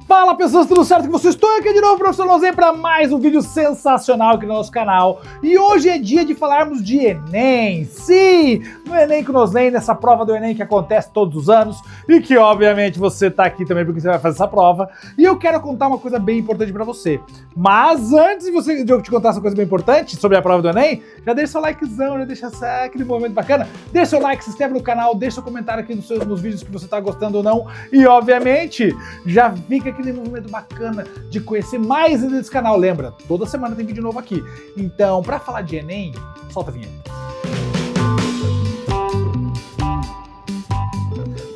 Fala pessoas, tudo certo com vocês? Estou aqui de novo, professor Lozen, para mais um vídeo sensacional aqui no nosso canal. E hoje é dia de falarmos de Enem. Sim, no Enem com Lozen, nessa prova do Enem que acontece todos os anos e que obviamente você está aqui também porque você vai fazer essa prova. E eu quero contar uma coisa bem importante para você. Mas antes de eu te contar essa coisa bem importante sobre a prova do Enem, já deixa seu likezão, já deixa aquele momento bacana. Deixa seu like, se inscreve no canal, deixa seu comentário aqui nos vídeos que você está gostando ou não. E obviamente, já fica aquele movimento bacana de conhecer mais ainda desse canal. Lembra, toda semana tem vídeo novo aqui. Então, para falar de Enem, solta a vinheta.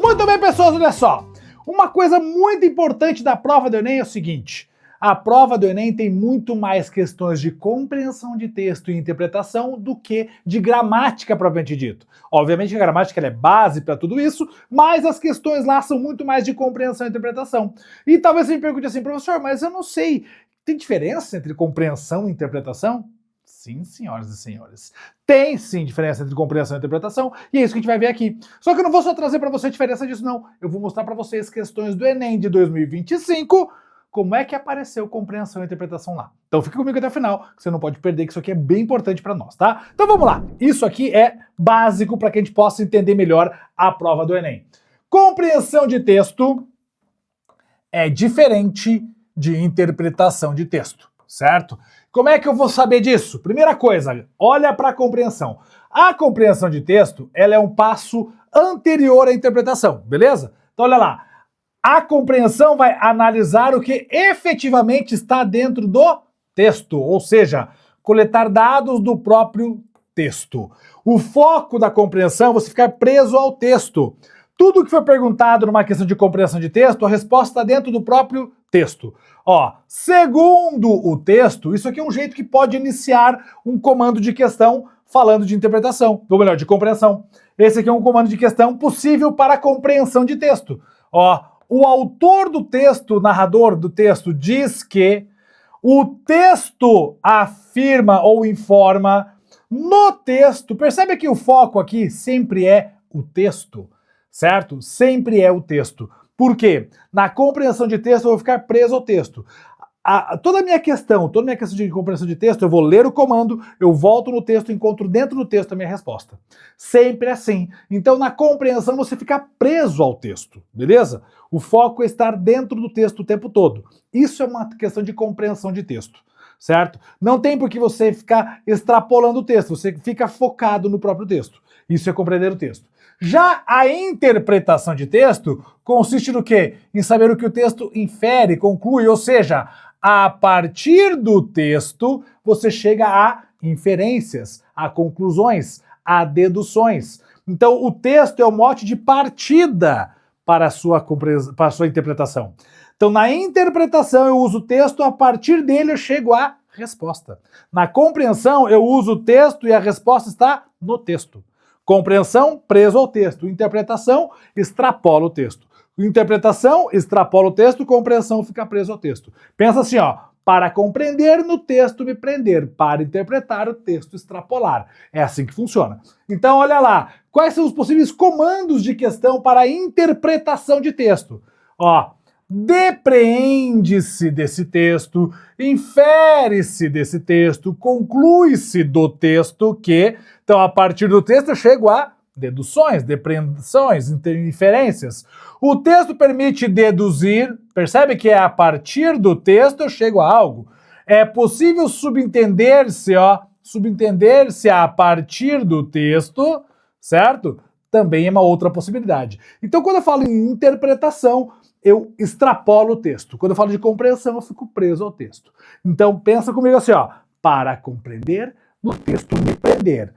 Muito bem, pessoas, olha só. Uma coisa muito importante da prova do Enem é o seguinte. A prova do Enem tem muito mais questões de compreensão de texto e interpretação do que de gramática propriamente dito. Obviamente a gramática ela é base para tudo isso, mas as questões lá são muito mais de compreensão e interpretação. E talvez você me pergunte assim, professor, mas eu não sei, tem diferença entre compreensão e interpretação? Sim, senhoras e senhores. Tem sim diferença entre compreensão e interpretação, e é isso que a gente vai ver aqui. Só que eu não vou só trazer para você a diferença disso, não. Eu vou mostrar para vocês questões do Enem de 2025, como é que apareceu compreensão e interpretação lá. Então fica comigo até o final, que você não pode perder, que isso aqui é bem importante para nós, tá? Então vamos lá. Isso aqui é básico para que a gente possa entender melhor a prova do Enem. Compreensão de texto é diferente de interpretação de texto, certo? Como é que eu vou saber disso? Primeira coisa, olha para a compreensão. A compreensão de texto, ela é um passo anterior à interpretação, beleza? Então olha lá. A compreensão vai analisar o que efetivamente está dentro do texto, ou seja, coletar dados do próprio texto. O foco da compreensão é você ficar preso ao texto. Tudo que foi perguntado numa questão de compreensão de texto, a resposta está dentro do próprio texto. Ó, segundo o texto, isso aqui é um jeito que pode iniciar um comando de questão falando de interpretação, ou melhor, de compreensão. Esse aqui é um comando de questão possível para a compreensão de texto. Ó, o autor do texto, o narrador do texto, diz que o texto afirma ou informa no texto. Percebe que o foco aqui sempre é o texto, certo? Sempre é o texto. Por quê? Na compreensão de texto eu vou ficar preso ao texto. Toda a minha questão de compreensão de texto, eu vou ler o comando, eu volto no texto, encontro dentro do texto a minha resposta. Sempre assim. Então, na compreensão, você fica preso ao texto, beleza? O foco é estar dentro do texto o tempo todo. Isso é uma questão de compreensão de texto, certo? Não tem por que você ficar extrapolando o texto, você fica focado no próprio texto. Isso é compreender o texto. Já a interpretação de texto consiste no quê? Em saber o que o texto infere, conclui, ou seja, a partir do texto, você chega a inferências, a conclusões, a deduções. Então, o texto é o mote de partida para a sua interpretação. Então, na interpretação, eu uso o texto, a partir dele eu chego à resposta. Na compreensão, eu uso o texto e a resposta está no texto. Compreensão, preso ao texto. Interpretação, extrapola o texto. Interpretação, extrapola o texto, compreensão fica preso ao texto. Pensa assim, ó, para compreender, no texto me prender, para interpretar, o texto extrapolar. É assim que funciona. Então, olha lá, quais são os possíveis comandos de questão para a interpretação de texto? Ó, depreende-se desse texto, infere-se desse texto, conclui-se do texto que... Então, a partir do texto eu chego a deduções, depreensões, inferências. O texto permite deduzir, percebe que é a partir do texto eu chego a algo. É possível subentender-se, ó, subentender-se a partir do texto, certo? Também é uma outra possibilidade. Então, quando eu falo em interpretação, eu extrapolo o texto. Quando eu falo de compreensão, eu fico preso ao texto. Então, pensa comigo assim, ó, para compreender, no texto me prender.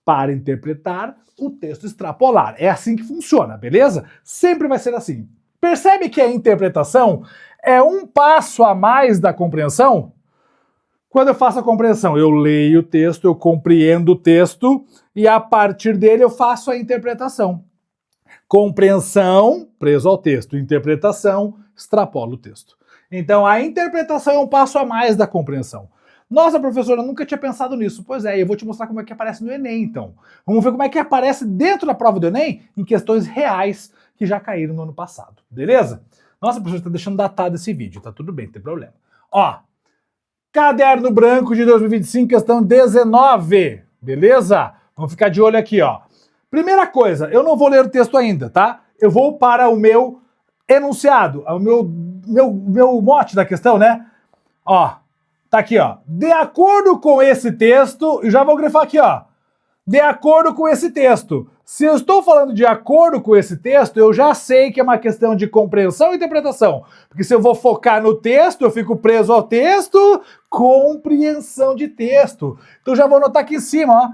Para interpretar, o texto extrapolar. É assim que funciona, beleza? Sempre vai ser assim. Percebe que a interpretação é um passo a mais da compreensão? Quando eu faço a compreensão, eu leio o texto, eu compreendo o texto e a partir dele eu faço a interpretação. Compreensão, preso ao texto. Interpretação, extrapola o texto. Então a interpretação é um passo a mais da compreensão. Nossa, professora, eu nunca tinha pensado nisso. Pois é, eu vou te mostrar como é que aparece no Enem, então. Vamos ver como é que aparece dentro da prova do Enem em questões reais que já caíram no ano passado, beleza? Nossa, professor, está deixando datado esse vídeo, tá tudo bem, não tem problema. Ó, Caderno Branco de 2025, questão 19, beleza? Vamos ficar de olho aqui, ó. Primeira coisa, eu não vou ler o texto ainda, tá? Eu vou para o meu enunciado, o meu mote da questão, né? Ó, tá aqui, ó. De acordo com esse texto, e já vou grifar aqui, ó. De acordo com esse texto. Se eu estou falando de acordo com esse texto, eu já sei que é uma questão de compreensão e interpretação. Porque se eu vou focar no texto, eu fico preso ao texto, compreensão de texto. Então já vou anotar aqui em cima, ó.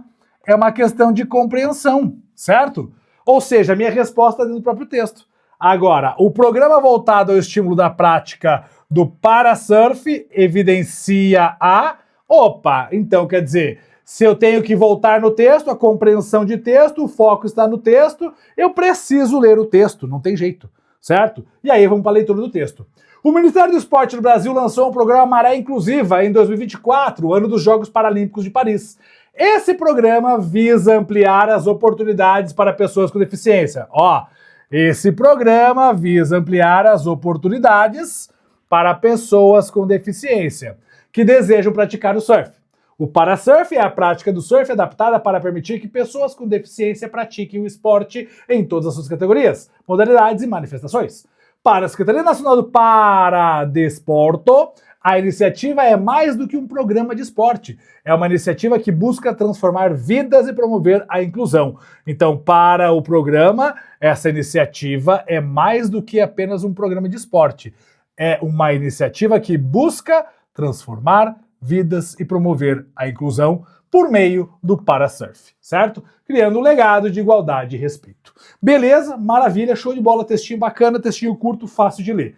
É uma questão de compreensão, certo? Ou seja, a minha resposta é dentro do próprio texto. Agora, o programa voltado ao estímulo da prática do Parasurf evidencia a... Opa, então quer dizer, se eu tenho que voltar no texto, a compreensão de texto, o foco está no texto, eu preciso ler o texto, não tem jeito, certo? E aí vamos para a leitura do texto. O Ministério do Esporte do Brasil lançou um programa Maré Inclusiva em 2024, ano dos Jogos Paralímpicos de Paris. Esse programa visa ampliar as oportunidades para pessoas com deficiência. Ó, esse programa visa ampliar as oportunidades para pessoas com deficiência que desejam praticar o surf. O Parasurf é a prática do surf adaptada para permitir que pessoas com deficiência pratiquem o esporte em todas as suas categorias, modalidades e manifestações. Para a Secretaria Nacional do Paradesporto, a iniciativa é mais do que um programa de esporte. É uma iniciativa que busca transformar vidas e promover a inclusão. Então, para o programa, essa iniciativa é mais do que apenas um programa de esporte. É uma iniciativa que busca transformar vidas e promover a inclusão por meio do Parasurf, certo? Criando um legado de igualdade e respeito. Beleza? Maravilha, show de bola, textinho bacana, textinho curto, fácil de ler.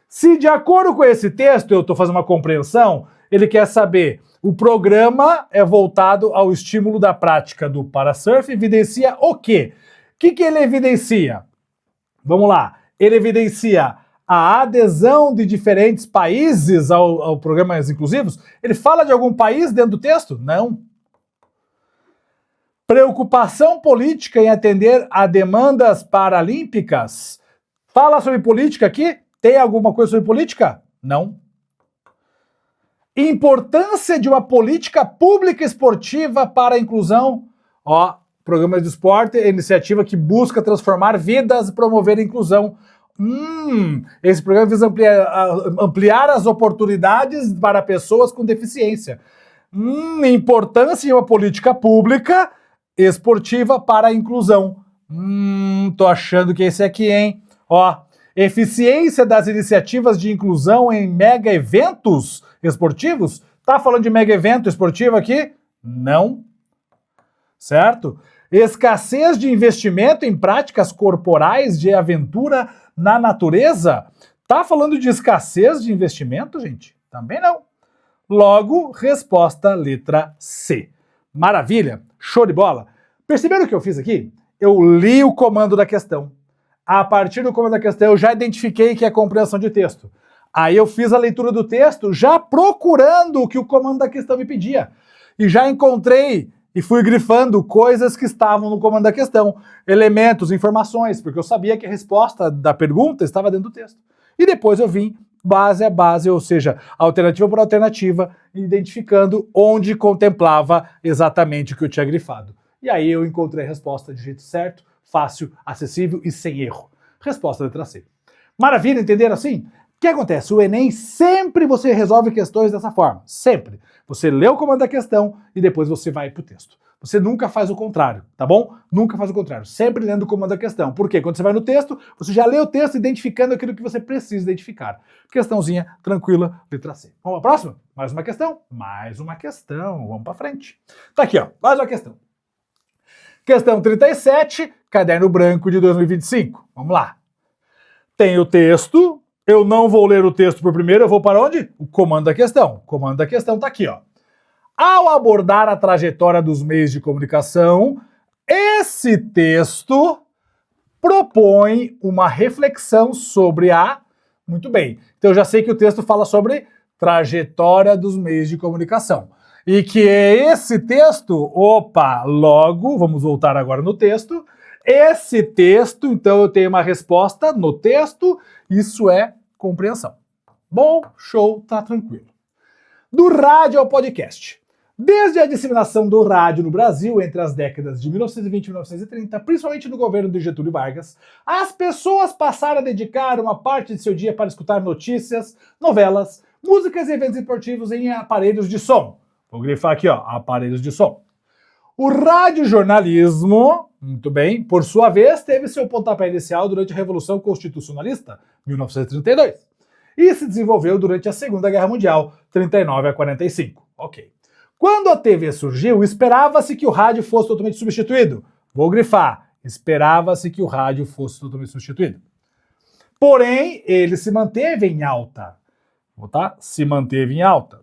Se de acordo com esse texto eu estou fazendo uma compreensão, ele quer saber, o programa é voltado ao estímulo da prática do Parasurf, evidencia o quê? O que ele evidencia? Vamos lá, ele evidencia a adesão de diferentes países ao programas inclusivos. Ele fala de algum país dentro do texto? Não. Preocupação política em atender a demandas paralímpicas. Fala sobre política aqui? Tem alguma coisa sobre política? Não. Importância de uma política pública esportiva para a inclusão. Ó, programas de esporte é iniciativa que busca transformar vidas e promover a inclusão. Esse programa visa ampliar as oportunidades para pessoas com deficiência. Importância de uma política pública esportiva para a inclusão. Tô achando que esse aqui, hein? Ó, eficiência das iniciativas de inclusão em mega eventos esportivos? Tá falando de mega evento esportivo aqui? Não. Certo? Escassez de investimento em práticas corporais de aventura na natureza? Tá falando de escassez de investimento, gente? Também não. Logo, resposta letra C. Maravilha, show de bola. Perceberam o que eu fiz aqui? Eu li o comando da questão. A partir do comando da questão, eu já identifiquei que é compreensão de texto. Aí eu fiz a leitura do texto já procurando o que o comando da questão me pedia. E já encontrei e fui grifando coisas que estavam no comando da questão, elementos, informações, porque eu sabia que a resposta da pergunta estava dentro do texto. E depois eu vim base a base, ou seja, alternativa por alternativa, identificando onde contemplava exatamente o que eu tinha grifado. E aí eu encontrei a resposta de jeito certo, fácil, acessível e sem erro. Resposta letra C. Maravilha, entenderam assim? O que acontece? O Enem sempre você resolve questões dessa forma. Sempre. Você lê o comando da questão e depois você vai para o texto. Você nunca faz o contrário, tá bom? Nunca faz o contrário. Sempre lendo o comando da questão. Por quê? Quando você vai no texto, você já lê o texto identificando aquilo que você precisa identificar. Questãozinha tranquila, letra C. Vamos para a próxima? Mais uma questão? Mais uma questão. Vamos para frente. Tá aqui, ó. Mais uma questão. Questão 37, Caderno Branco de 2025. Vamos lá. Tem o texto. Eu não vou ler o texto por primeiro, eu vou para onde? O comando da questão. O comando da questão está aqui, ó. Ao abordar a trajetória dos meios de comunicação, esse texto propõe uma reflexão sobre a... Muito bem. Então eu já sei que o texto fala sobre trajetória dos meios de comunicação. E que esse texto, logo, vamos voltar agora no texto, esse texto, então eu tenho uma resposta no texto, isso é compreensão. Bom, show, tá tranquilo. Do rádio ao podcast. Desde a disseminação do rádio no Brasil entre as décadas de 1920 e 1930, principalmente no governo de Getúlio Vargas, as pessoas passaram a dedicar uma parte de seu dia para escutar notícias, novelas, músicas e eventos esportivos em aparelhos de som. Vou grifar aqui, ó, aparelhos de som. O radiojornalismo, muito bem, por sua vez, teve seu pontapé inicial durante a Revolução Constitucionalista, 1932, e se desenvolveu durante a Segunda Guerra Mundial, 39 a 45. Ok. Quando a TV surgiu, esperava-se que o rádio fosse totalmente substituído. Vou grifar. Esperava-se que o rádio fosse totalmente substituído. Porém, ele se manteve em alta. Vou botar? Se manteve em alta.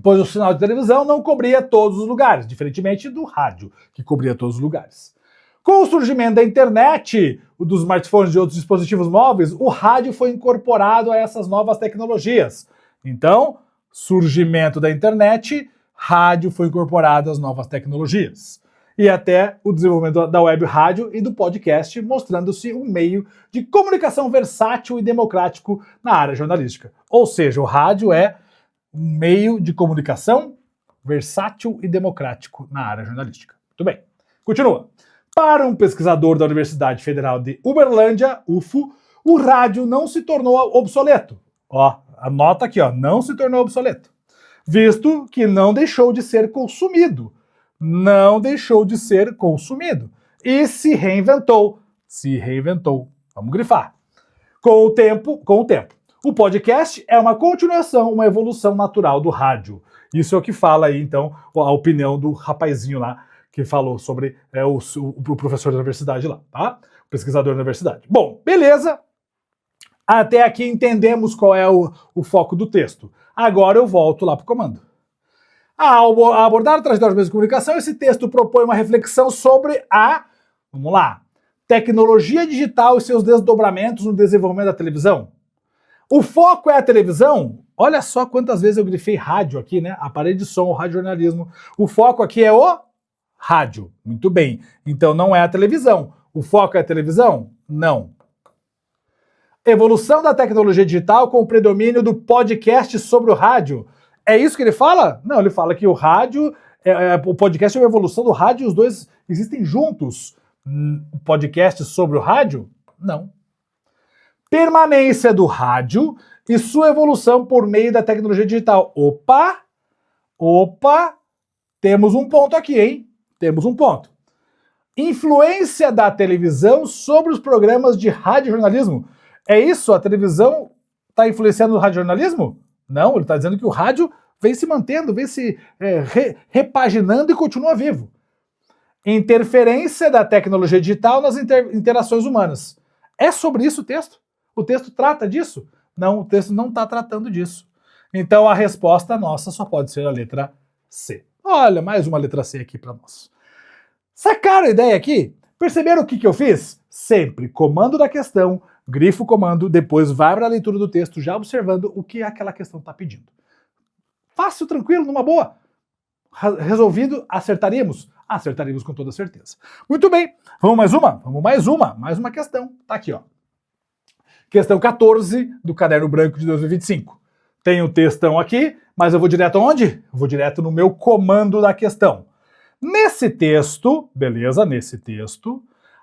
Pois o sinal de televisão não cobria todos os lugares, diferentemente do rádio, que cobria todos os lugares. Com o surgimento da internet, dos smartphones e outros dispositivos móveis, o rádio foi incorporado a essas novas tecnologias. Então, surgimento da internet, rádio foi incorporado às novas tecnologias. E até o desenvolvimento da web rádio e do podcast, mostrando-se um meio de comunicação versátil e democrático na área jornalística. Ou seja, o rádio é um meio de comunicação versátil e democrático na área jornalística. Muito bem. Continua. Para um pesquisador da Universidade Federal de Uberlândia, UFO, o rádio não se tornou obsoleto. Ó, anota aqui, ó, não se tornou obsoleto. Visto que não deixou de ser consumido. Não deixou de ser consumido. E se reinventou. Se reinventou. Vamos grifar. Com o tempo. O podcast é uma continuação, uma evolução natural do rádio. Isso é o que fala aí, então, a opinião do rapazinho lá, que falou sobre o professor da universidade lá, tá? O pesquisador da universidade. Bom, beleza. Até aqui entendemos qual é o foco do texto. Agora eu volto lá para o comando. Ao abordar a trajetória dos meios de comunicação, esse texto propõe uma reflexão sobre vamos lá, tecnologia digital e seus desdobramentos no desenvolvimento da televisão. O foco é a televisão? Olha só quantas vezes eu grifei rádio aqui, né? Aparelho de som, radiojornalismo. O foco aqui é o rádio. Muito bem. Então não é a televisão. O foco é a televisão? Não. Evolução da tecnologia digital com o predomínio do podcast sobre o rádio. É isso que ele fala? Não, ele fala que o rádio, o podcast é uma evolução do rádio e os dois existem juntos. O podcast sobre o rádio? Não. Permanência do rádio e sua evolução por meio da tecnologia digital. Opa! Temos um ponto aqui, hein? Temos um ponto. Influência da televisão sobre os programas de radiojornalismo. É isso? A televisão está influenciando o radiojornalismo? Não, ele está dizendo que o rádio vem se mantendo, vem se repaginando e continua vivo. Interferência da tecnologia digital nas interações humanas. É sobre isso o texto? O texto trata disso? Não, o texto não está tratando disso. Então a resposta nossa só pode ser a letra C. Olha, mais uma letra C aqui para nós. Sacaram a ideia aqui? Perceberam o que eu fiz? Sempre comando da questão, grifa o comando, depois vai para a leitura do texto, já observando o que aquela questão está pedindo. Fácil, tranquilo, numa boa. Resolvido, acertaríamos? Acertaríamos com toda certeza. Muito bem, vamos mais uma? Vamos mais uma questão. Tá aqui, ó. Questão 14 do Caderno Branco de 2025. Tem o textão aqui, mas eu vou direto aonde? Eu vou direto no meu comando da questão. Nesse texto, beleza,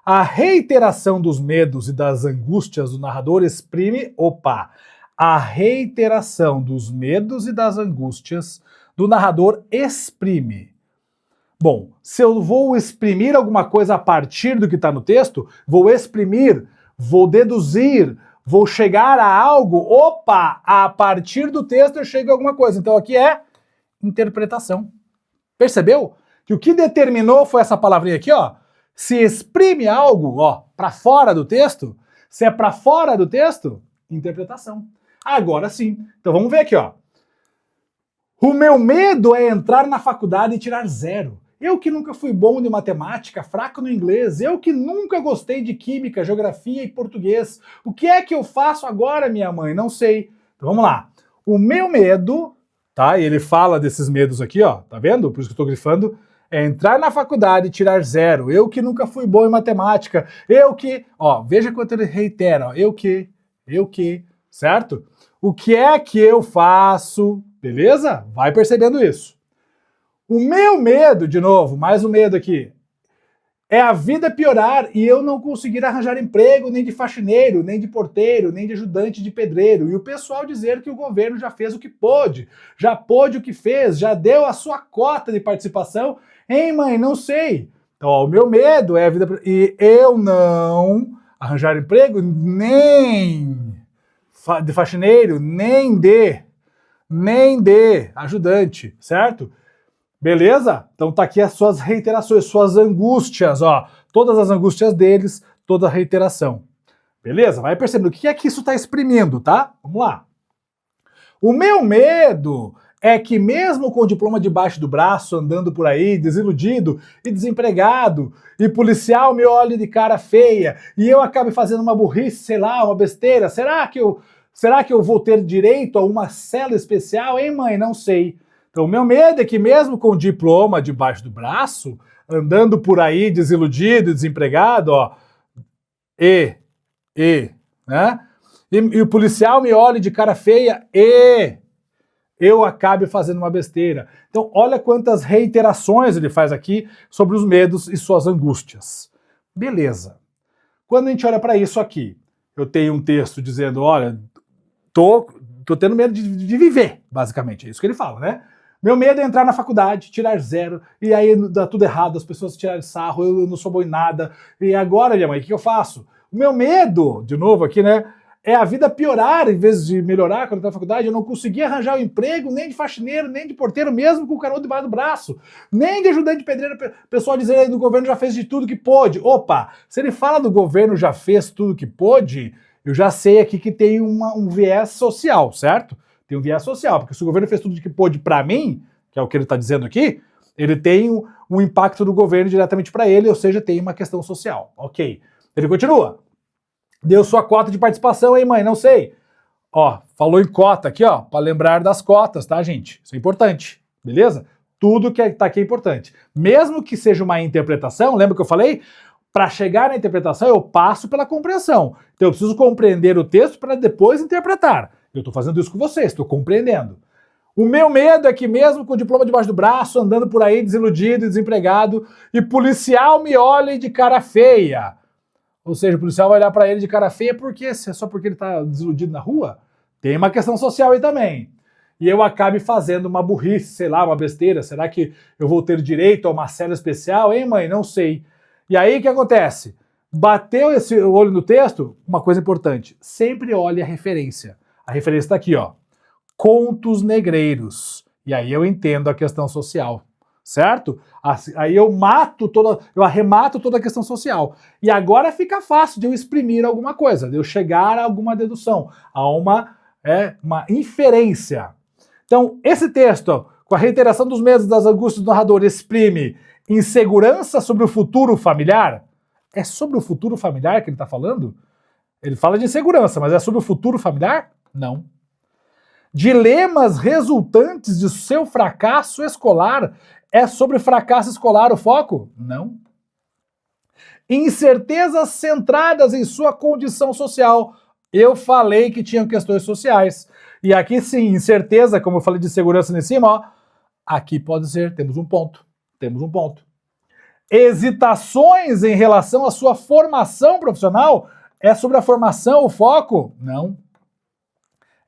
a reiteração dos medos e das angústias do narrador exprime, a reiteração dos medos e das angústias do narrador exprime. Bom, se eu vou exprimir alguma coisa a partir do que está no texto, vou exprimir, vou deduzir, vou chegar a algo, a partir do texto eu chego a alguma coisa. Então aqui é interpretação. Percebeu? Que o que determinou foi essa palavrinha aqui, ó. Se exprime algo, ó, para fora do texto, se é para fora do texto, interpretação. Agora sim. Então vamos ver aqui, ó. O meu medo é entrar na faculdade e tirar 0. Eu que nunca fui bom de matemática, fraco no inglês, eu que nunca gostei de química, geografia e português. O que é que eu faço agora, minha mãe? Não sei. Então vamos lá. O meu medo, tá? E ele fala desses medos aqui, ó. Tá vendo? Por isso que eu tô grifando. é entrar na faculdade e tirar 0. Eu que nunca fui bom em matemática. Eu que... Ó, veja quanto ele reitera. Ó, eu que... Certo? O que é que eu faço? Beleza? Vai percebendo isso. O meu medo, de novo, mais um medo aqui, é a vida piorar e eu não conseguir arranjar emprego nem de faxineiro, nem de porteiro, nem de ajudante de pedreiro. E o pessoal dizer que o governo já fez o que pôde, já pôde o que fez, já deu a sua cota de participação. Hein, mãe? Não sei. Então, ó, o meu medo é a vida... E eu não arranjar emprego nem de faxineiro, nem de ajudante, certo? Beleza? Então tá aqui as suas reiterações, suas angústias, ó. Todas as angústias deles, toda a reiteração. Beleza? Vai percebendo o que é que isso está exprimindo, tá? Vamos lá. O meu medo é que mesmo com o diploma debaixo do braço, andando por aí, desiludido e desempregado, e policial me olhe de cara feia, e eu acabe fazendo uma burrice, sei lá, uma besteira, será que eu vou ter direito a uma cela especial, hein, mãe? Não sei. Então, o meu medo é que mesmo com o diploma debaixo do braço, andando por aí desiludido, desempregado, ó, né? E o policial me olhe de cara feia e eu acabe fazendo uma besteira. Então, olha quantas reiterações ele faz aqui sobre os medos e suas angústias. Beleza. Quando a gente olha para isso aqui, eu tenho um texto dizendo, olha, tô tendo medo de viver, basicamente, é isso que ele fala, né? Meu medo é entrar na faculdade, tirar 0, e aí dá tudo errado, as pessoas tirarem sarro, eu não sou bom em nada, e agora, minha mãe, o que eu faço? O meu medo, de novo aqui, né, é a vida piorar em vez de melhorar quando eu tô na faculdade, eu não conseguia arranjar um emprego, nem de faxineiro, nem de porteiro, mesmo com o canudo debaixo do braço, nem de ajudante de pedreiro, o pessoal dizendo aí do governo já fez de tudo que pôde. Opa, se ele fala do governo já fez tudo que pôde, eu já sei aqui que tem um viés social, certo? Tem um viés social, porque se o governo fez tudo que pôde para mim, que é o que ele está dizendo aqui, ele tem um impacto do governo diretamente para ele, ou seja, tem uma questão social. Ok. Ele continua. Deu sua cota de participação, hein, mãe? Não sei. Ó, falou em cota aqui, ó, para lembrar das cotas, tá, gente? Isso é importante, beleza? Tudo que tá aqui é importante. Mesmo que seja uma interpretação, lembra que eu falei? Para chegar na interpretação, eu passo pela compreensão. Então eu preciso compreender o texto para depois interpretar. Eu estou fazendo isso com vocês, estou compreendendo. O meu medo é que mesmo com o diploma debaixo do braço, andando por aí desiludido e desempregado, e policial me olhe de cara feia. Ou seja, o policial vai olhar para ele de cara feia porque só porque ele está desiludido na rua? Tem uma questão social aí também. E eu acabe fazendo uma burrice, sei lá, uma besteira. Será que eu vou ter direito a uma cela especial? Hein, mãe? Não sei. E aí o que acontece? Bateu esse olho no texto? Uma coisa importante. Sempre olhe a referência. A referência está aqui, ó. Contos negreiros. E aí eu entendo a questão social, certo? Aí eu arremato toda a questão social. E agora fica fácil de eu exprimir alguma coisa, de eu chegar a alguma dedução, a uma inferência. Então, esse texto, com a reiteração dos medos das angústias do narrador, exprime insegurança sobre o futuro familiar. É sobre o futuro familiar que ele está falando? Ele fala de insegurança, mas é sobre o futuro familiar? Não. Dilemas resultantes de seu fracasso escolar. É sobre fracasso escolar o foco? Não. Incertezas centradas em sua condição social. Eu falei que tinham questões sociais. E aqui sim, incerteza, como eu falei de segurança em cima, ó, aqui pode ser, temos um ponto. Temos um ponto. Hesitações em relação à sua formação profissional. É sobre a formação o foco? Não.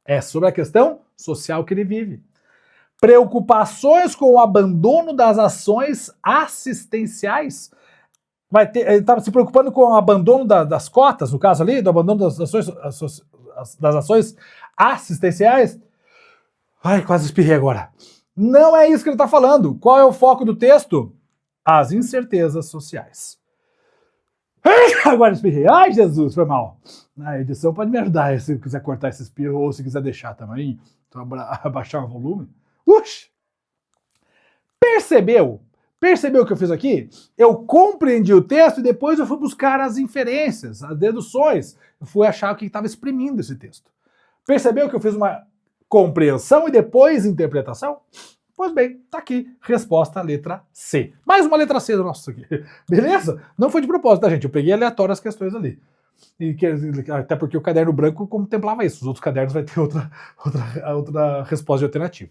É sobre a questão social que ele vive. Preocupações com o abandono das ações assistenciais. Ele estava se preocupando com o abandono das cotas, no caso ali, do abandono das ações assistenciais. Ai, quase espirrei agora. Não é isso que ele está falando. Qual é o foco do texto? As incertezas sociais. Agora espirrei. Ai, Jesus, foi mal. A edição pode me ajudar se quiser cortar esse espirro ou se quiser deixar também. Então, abaixar o volume. Percebeu? Percebeu o que eu fiz aqui? Eu compreendi o texto e depois eu fui buscar as inferências, as deduções. Eu fui achar o que estava exprimindo esse texto. Percebeu que eu fiz uma compreensão e depois interpretação? Pois bem, tá aqui, resposta letra C. Mais uma letra C do nosso aqui. Beleza? Não foi de propósito, tá, gente? Eu peguei aleatório as questões ali. Até porque o caderno branco contemplava isso. Os outros cadernos vai ter outra resposta de alternativa.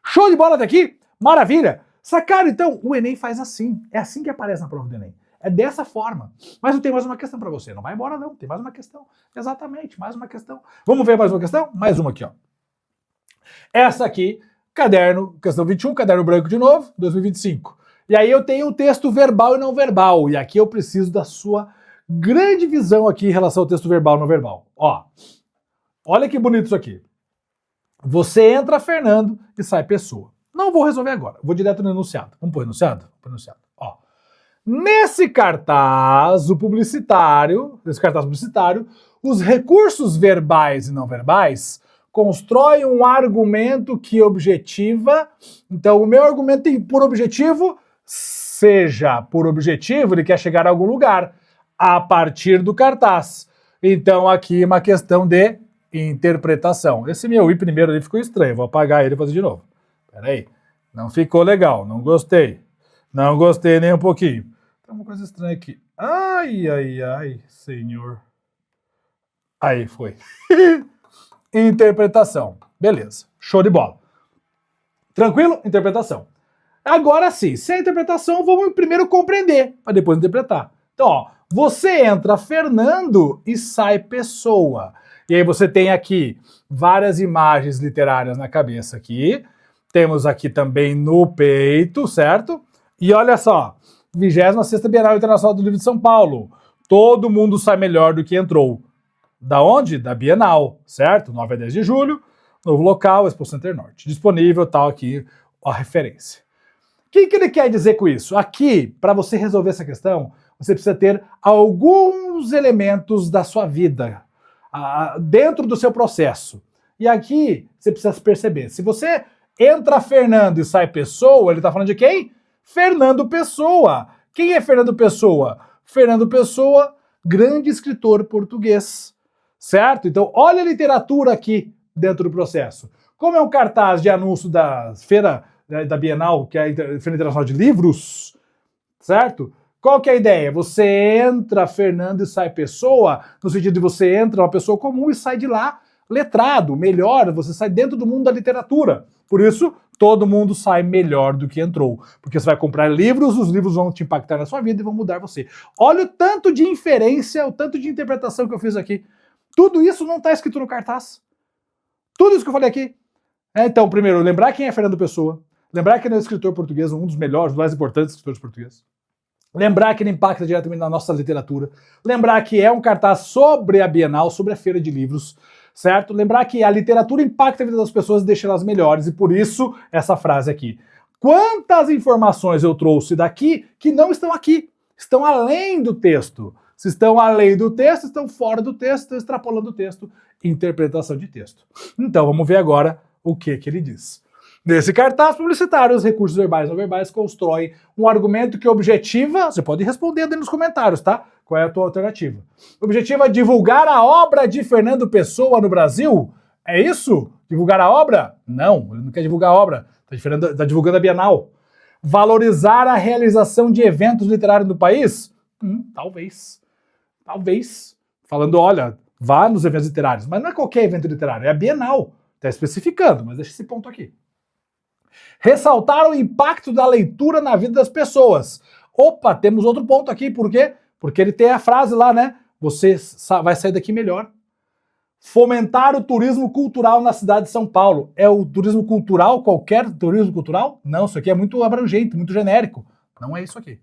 Show de bola até aqui? Maravilha! Sacaram, então? O Enem faz assim. É assim que aparece na prova do Enem. É dessa forma. Mas eu tenho mais uma questão para você. Não vai embora, não. Tem mais uma questão. Exatamente, mais uma questão. Vamos ver mais uma questão? Mais uma aqui, ó. Essa aqui, caderno, questão 21, caderno branco de novo, 2025. E aí eu tenho um texto verbal e não verbal. E aqui eu preciso da sua grande visão aqui em relação ao texto verbal e não verbal. Ó, olha que bonito isso aqui. Você entra Fernando e sai Pessoa. Não vou resolver agora. Vou direto no enunciado. Vamos pôr enunciado? Vamos pôr enunciado. Ó. Nesse cartaz publicitário, os recursos verbais e não verbais constroem um argumento que objetiva. Então, o meu argumento tem por objetivo, ele quer chegar a algum lugar a partir do cartaz. Então, aqui uma questão de interpretação. Esse meu I primeiro ali ficou estranho. Vou apagar ele e fazer de novo. Peraí. Não ficou legal. Não gostei. Não gostei nem um pouquinho. Tem uma coisa estranha aqui. Ai, ai, ai, senhor. Aí, foi. Interpretação. Beleza. Show de bola. Tranquilo? Interpretação. Agora sim, sem a interpretação, vamos primeiro compreender, para depois interpretar. Então, ó, você entra Fernando e sai Pessoa. E aí você tem aqui várias imagens literárias na cabeça aqui. Temos aqui também no peito, certo? E olha só, 26ª Bienal Internacional do Livro de São Paulo. Todo mundo sai melhor do que entrou. Da onde? Da Bienal, certo? 9 a 10 de julho, novo local, Expo Center Norte. Disponível, tal aqui, a referência. O que ele quer dizer com isso? Aqui, para você resolver essa questão, você precisa ter alguns elementos da sua vida dentro do seu processo. E aqui, você precisa perceber. Se você entra Fernando e sai Pessoa, ele está falando de quem? Fernando Pessoa. Quem é Fernando Pessoa? Fernando Pessoa, grande escritor português. Certo? Então, olha a literatura aqui dentro do processo. Como é um cartaz de anúncio da feira da Bienal, que é a Feira Internacional de Livros, certo? Qual que é a ideia? Você entra Fernando e sai Pessoa, no sentido de você entra uma pessoa comum e sai de lá letrado, melhor, você sai dentro do mundo da literatura. Por isso, todo mundo sai melhor do que entrou. Porque você vai comprar livros, os livros vão te impactar na sua vida e vão mudar você. Olha o tanto de inferência, o tanto de interpretação que eu fiz aqui. Tudo isso não está escrito no cartaz. Tudo isso que eu falei aqui. Então, primeiro, lembrar quem é Fernando Pessoa. Lembrar que ele é um escritor português, um dos melhores, mais importantes escritores portugueses. Lembrar que ele impacta diretamente na nossa literatura. Lembrar que é um cartaz sobre a Bienal, sobre a Feira de Livros, certo? Lembrar que a literatura impacta a vida das pessoas e deixa elas melhores, e por isso essa frase aqui. Quantas informações eu trouxe daqui que não estão aqui, estão além do texto. Se estão além do texto, estão fora do texto, estão extrapolando o texto. Interpretação de texto. Então, vamos ver agora o que ele diz. Nesse cartaz publicitário, os recursos verbais e não verbais constroem um argumento que objetiva, você pode ir respondendo aí nos comentários, tá? Qual é a tua alternativa? Objetiva divulgar a obra de Fernando Pessoa no Brasil? É isso? Divulgar a obra? Não, ele não quer divulgar a obra, está divulgando a Bienal. Valorizar a realização de eventos literários no país? Talvez. Talvez. Falando, olha, vá nos eventos literários, mas não é qualquer evento literário, é a Bienal. Está especificando, mas deixa esse ponto aqui. Ressaltar o impacto da leitura na vida das pessoas. Opa, temos outro ponto aqui, por quê? Porque ele tem a frase lá, né? Você vai sair daqui melhor. Fomentar o turismo cultural na cidade de São Paulo. É o turismo cultural, qualquer turismo cultural? Não, isso aqui é muito abrangente, muito genérico. Não é isso aqui.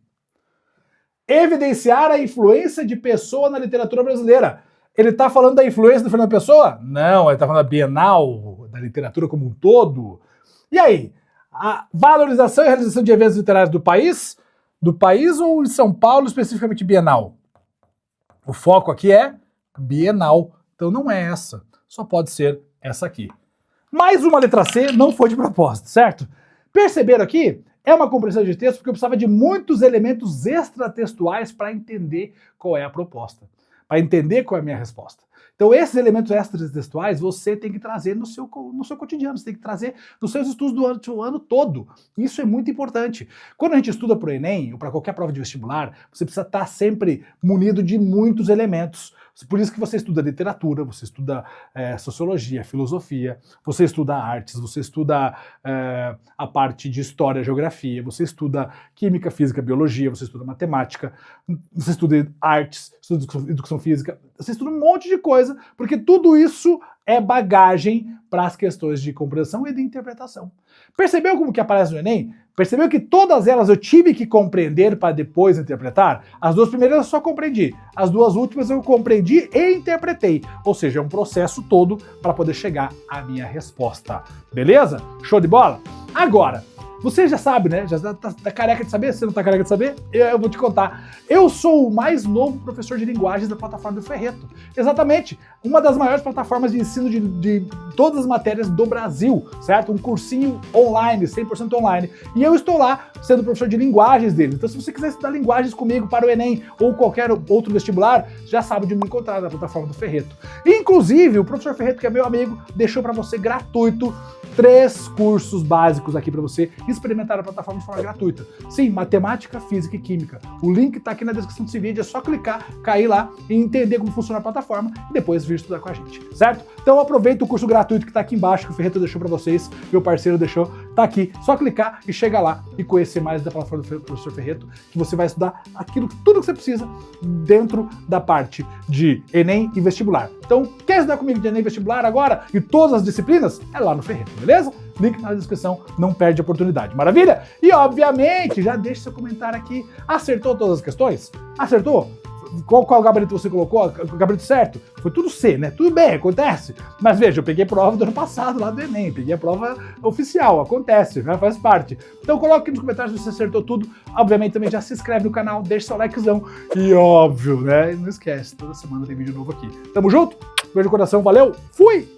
Evidenciar a influência de Pessoa na literatura brasileira. Ele está falando da influência do Fernando Pessoa? Não, ele está falando da Bienal, da literatura como um todo. E aí? A valorização e realização de eventos literários do país? Do país ou em São Paulo, especificamente Bienal? O foco aqui é Bienal. Então não é essa. Só pode ser essa aqui. Mais uma letra C não foi de propósito, certo? Perceberam aqui? É uma compreensão de texto porque eu precisava de muitos elementos extratextuais para entender qual é a proposta. Para entender qual é a minha resposta. Então esses elementos extratextuais você tem que trazer no seu cotidiano, você tem que trazer nos seus estudos do ano todo. Isso é muito importante. Quando a gente estuda para o Enem ou para qualquer prova de vestibular, você precisa estar sempre munido de muitos elementos. Por isso que você estuda literatura, você estuda sociologia, filosofia, você estuda artes, você estuda a parte de história, geografia, você estuda química, física, biologia, você estuda matemática, você estuda artes, estuda educação física, você estuda um monte de coisa, porque tudo isso é bagagem para as questões de compreensão e de interpretação. Percebeu como que aparece no Enem? Percebeu que todas elas eu tive que compreender para depois interpretar? As duas primeiras eu só compreendi, as duas últimas eu compreendi e interpretei. Ou seja, é um processo todo para poder chegar à minha resposta. Beleza? Show de bola? Agora, você já sabe, né? Já tá careca de saber? Você não tá careca de saber? Eu vou te contar. Eu sou o mais novo professor de linguagens da plataforma do Ferretto. Exatamente. Uma das maiores plataformas de ensino de todas as matérias do Brasil, certo? Um cursinho online, 100% online. E eu estou lá sendo professor de linguagens dele. Então, se você quiser estudar linguagens comigo para o Enem ou qualquer outro vestibular, já sabe de me encontrar na plataforma do Ferretto. Inclusive, o professor Ferretto, que é meu amigo, deixou para você gratuito 3 cursos básicos aqui para você experimentar a plataforma de forma gratuita. Sim, matemática, física e química. O link tá aqui na descrição desse vídeo, é só clicar, cair lá e entender como funciona a plataforma e depois vir estudar com a gente, certo? Então aproveita o curso gratuito que tá aqui embaixo, que o Ferretto deixou para vocês, meu parceiro deixou, tá aqui. Só clicar e chega lá e conhecer mais da plataforma do professor Ferretto, que você vai estudar tudo que você precisa dentro da parte de Enem e vestibular. Então, quer estudar comigo de Enem e vestibular agora e todas as disciplinas? É lá no Ferretto, beleza? Link na descrição, não perde a oportunidade. Maravilha? E obviamente, já deixa seu comentário aqui. Acertou todas as questões? Acertou? Qual gabarito você colocou? O gabarito certo? Foi tudo C, né? Tudo bem, acontece. Mas veja, eu peguei prova do ano passado lá do Enem, peguei a prova oficial, acontece, né? Faz parte. Então coloca aqui nos comentários se você acertou tudo. Obviamente também já se inscreve no canal, deixa seu likezão. E óbvio, né? Não esquece, toda semana tem vídeo novo aqui. Tamo junto? Beijo no coração, valeu, fui!